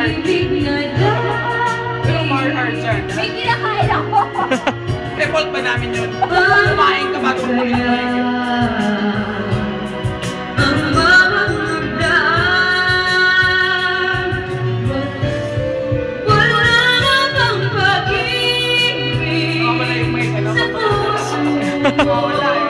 art. Pero more art dyan. May kinakain ako. Default ba namin yun? Kumain ka bago kumain. Wala